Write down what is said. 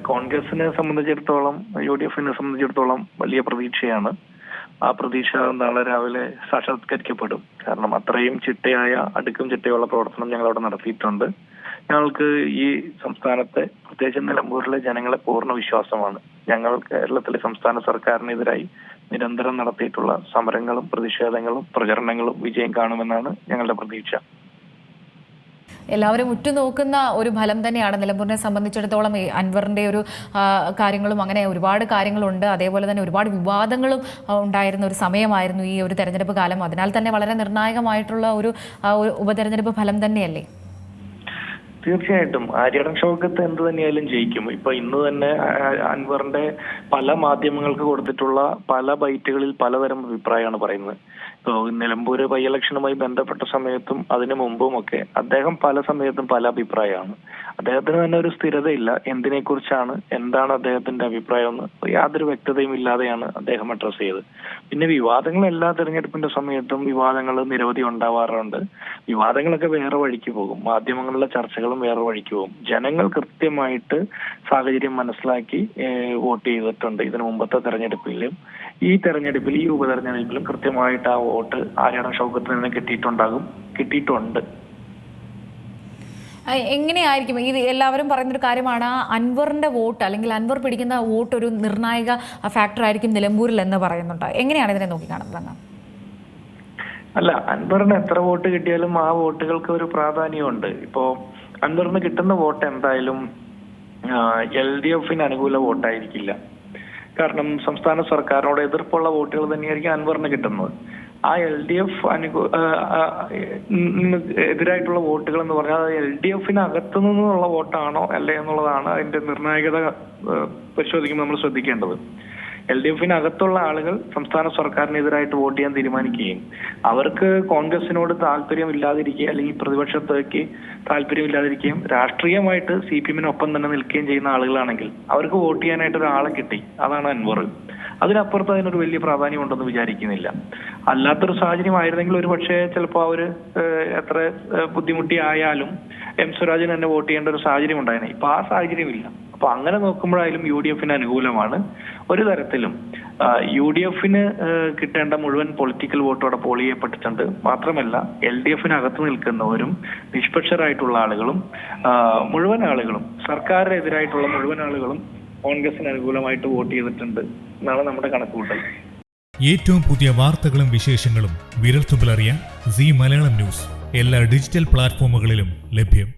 കോൺഗ്രസിനെ സംബന്ധിച്ചിടത്തോളം UDFിനെ സംബന്ധിച്ചിടത്തോളം വലിയ പ്രതീക്ഷയാണ്. ആ പ്രതീക്ഷ നാളെ രാവിലെ സാക്ഷാത്കരിക്കപ്പെടും. കാരണം അത്രയും ചിട്ടയായ അടുക്കും ചിട്ടയുള്ള പ്രവർത്തനം ഞങ്ങൾ അവിടെ നടത്തിയിട്ടുണ്ട്. ഞങ്ങൾക്ക് ഈ സംസ്ഥാനത്തെ പ്രത്യേകിച്ച് നിലമ്പൂരിലെ ജനങ്ങളെ പൂർണ്ണ വിശ്വാസമാണ്. ഞങ്ങൾ കേരളത്തിലെ സംസ്ഥാന സർക്കാരിനെതിരായി നിരന്തരം നടത്തിയിട്ടുള്ള സമരങ്ങളും പ്രതിഷേധങ്ങളും പ്രചരണങ്ങളും വിജയം കാണുമെന്നാണ് ഞങ്ങളുടെ പ്രതീക്ഷ. എല്ലാവരും ഉറ്റുനോക്കുന്ന ഒരു ഫലം തന്നെയാണ് നിലമ്പൂരിനെ സംബന്ധിച്ചിടത്തോളം. അൻവറിന്റെ ഒരു കാര്യങ്ങളും അങ്ങനെ ഒരുപാട് കാര്യങ്ങളുണ്ട്. അതേപോലെ തന്നെ ഒരുപാട് വിവാദങ്ങളും ഉണ്ടായിരുന്ന ഒരു സമയമായിരുന്നു ഈ ഒരു തെരഞ്ഞെടുപ്പ് കാലം. അതിനാൽ തന്നെ വളരെ നിർണായകമായിട്ടുള്ള ഒരു ഉപതെരഞ്ഞെടുപ്പ് ഫലം തന്നെയല്ലേ? തീർച്ചയായിട്ടും ആര്യടൻ ഷൗക്കത്ത് എന്ത് തന്നെയായാലും ജയിക്കും. ഇപ്പൊ ഇന്ന് തന്നെ അൻവറിന്റെ പല മാധ്യമങ്ങൾക്ക് കൊടുത്തിട്ടുള്ള പല ബൈറ്റുകളിൽ പലതരം അഭിപ്രായമാണ് പറയുന്നത്. ഇപ്പോ നിലമ്പൂര് ബൈ ഇലക്ഷനുമായി ബന്ധപ്പെട്ട സമയത്തും അതിനു മുമ്പും ഒക്കെ അദ്ദേഹം പല സമയത്തും പല അഭിപ്രായമാണ്. അദ്ദേഹത്തിന് തന്നെ ഒരു സ്ഥിരതയില്ല. എന്തിനെ കുറിച്ചാണ്, എന്താണ് അദ്ദേഹത്തിന്റെ അഭിപ്രായം എന്ന് യാതൊരു വ്യക്തതയും ഇല്ലാതെയാണ് അദ്ദേഹം അഡ്രസ് ചെയ്തത്. പിന്നെ വിവാദങ്ങൾ എല്ലാ തെരഞ്ഞെടുപ്പിന്റെ സമയത്തും വിവാദങ്ങൾ നിരവധി ഉണ്ടാവാറുണ്ട്. വിവാദങ്ങളൊക്കെ വേറെ വഴിക്ക് പോകും. മാധ്യമങ്ങളിലെ ചർച്ചകളും വേറെ വഴിക്ക് പോകും. ജനങ്ങൾ കൃത്യമായിട്ട് സാഹചര്യം മനസ്സിലാക്കി വോട്ട് ചെയ്തിട്ടുണ്ട്. ഇതിനു മുമ്പത്തെ തെരഞ്ഞെടുപ്പിലും ഈ തെരഞ്ഞെടുപ്പിൽ ഈ ഉപതെരഞ്ഞെടുപ്പിലും കൃത്യമായിട്ട് ആ വോട്ട് ആര്യടൻ ഷൗക്കത്തിൽ നിന്ന് കിട്ടിയിട്ടുണ്ട്. എങ്ങനെയായിരിക്കും ഇത്? എല്ലാവരും പറയുന്നൊരു കാര്യമാണ് അൻവറിന്റെ വോട്ട് അല്ലെങ്കിൽ അൻവർ പിടിക്കുന്ന വോട്ട് ഒരു നിർണായക ഫാക്ടർ ആയിരിക്കും നിലമ്പൂരിൽ എന്ന് പറയുന്നുണ്ട്. എങ്ങനെയാണ് ഇതിനെ നോക്കിക്കാണുന്നത്? അല്ല, അൻവറിന് എത്ര വോട്ട് കിട്ടിയാലും ആ വോട്ടുകൾക്ക് ഒരു പ്രാധാന്യമുണ്ട്. ഇപ്പോ അൻവറിന് കിട്ടുന്ന വോട്ട് എന്തായാലും LDFിന് അനുകൂല വോട്ടായിരിക്കില്ല. കാരണം സംസ്ഥാന സർക്കാരിനോട് എതിർപ്പുള്ള വോട്ടുകൾ തന്നെയായിരിക്കും അൻവറിന് കിട്ടുന്നത്. ആ LDF എതിരായിട്ടുള്ള വോട്ടുകൾ എന്ന് പറഞ്ഞാൽ LDFിന് അകത്തു നിന്നുള്ള വോട്ടാണോ അല്ലേ എന്നുള്ളതാണ് അതിന്റെ നിർണായകത പരിശോധിക്കുമ്പോൾ നമ്മൾ ശ്രദ്ധിക്കേണ്ടത്. LDFിന് അകത്തുള്ള ആളുകൾ സംസ്ഥാന സർക്കാരിനെതിരായിട്ട് വോട്ട് ചെയ്യാൻ തീരുമാനിക്കുകയും അവർക്ക് കോൺഗ്രസിനോട് താല്പര്യമില്ലാതിരിക്കുക അല്ലെങ്കിൽ പ്രതിപക്ഷത്തേക്ക് താല്പര്യമില്ലാതിരിക്കുകയും രാഷ്ട്രീയമായിട്ട് CPMനൊപ്പം തന്നെ നിൽക്കുകയും ചെയ്യുന്ന ആളുകളാണെങ്കിൽ അവർക്ക് വോട്ട് ചെയ്യാനായിട്ട് ഒരാളെ കിട്ടി. അതാണ് അൻവർ. അതിനപ്പുറത്ത് അതിനൊരു വലിയ പ്രാധാന്യം ഉണ്ടെന്ന് വിചാരിക്കുന്നില്ല. അല്ലാത്തൊരു സാഹചര്യം ആയിരുന്നെങ്കിൽ ഒരു പക്ഷേ ചിലപ്പോൾ അവര് എത്ര ബുദ്ധിമുട്ടി ആയാലും M സ്വരാജിന് തന്നെ വോട്ട് ചെയ്യേണ്ട ഒരു സാഹചര്യം ഉണ്ടായിരുന്നു. ഇപ്പൊ ആ സാഹചര്യമില്ല. അപ്പൊ അങ്ങനെ നോക്കുമ്പോഴായാലും UDFിന് അനുകൂലമാണ്. ഒരു തരത്തിലും UDFിന് കിട്ടേണ്ട മുഴുവൻ പൊളിറ്റിക്കൽ വോട്ടോടെ പോൾ ചെയ്യപ്പെട്ടിട്ടുണ്ട്. മാത്രമല്ല LDFിന് അകത്ത് നിൽക്കുന്നവരും നിഷ്പക്ഷരായിട്ടുള്ള ആളുകളും മുഴുവൻ ആളുകളും സർക്കാരിനെതിരായിട്ടുള്ള മുഴുവൻ ആളുകളും കോൺഗ്രസിന് അനുകൂലമായിട്ട് വോട്ട് ചെയ്തിട്ടുണ്ട് എന്നാണ് നമ്മുടെ കണക്കുകൂട്ടൽ. ഏറ്റവും പുതിയ വാർത്തകളും വിശേഷങ്ങളും വിരൽത്തുമ്പിലറിയാൻ സീ മലയാളം ന്യൂസ് എല്ലാ ഡിജിറ്റൽ പ്ലാറ്റ്ഫോമുകളിലും ലഭ്യം.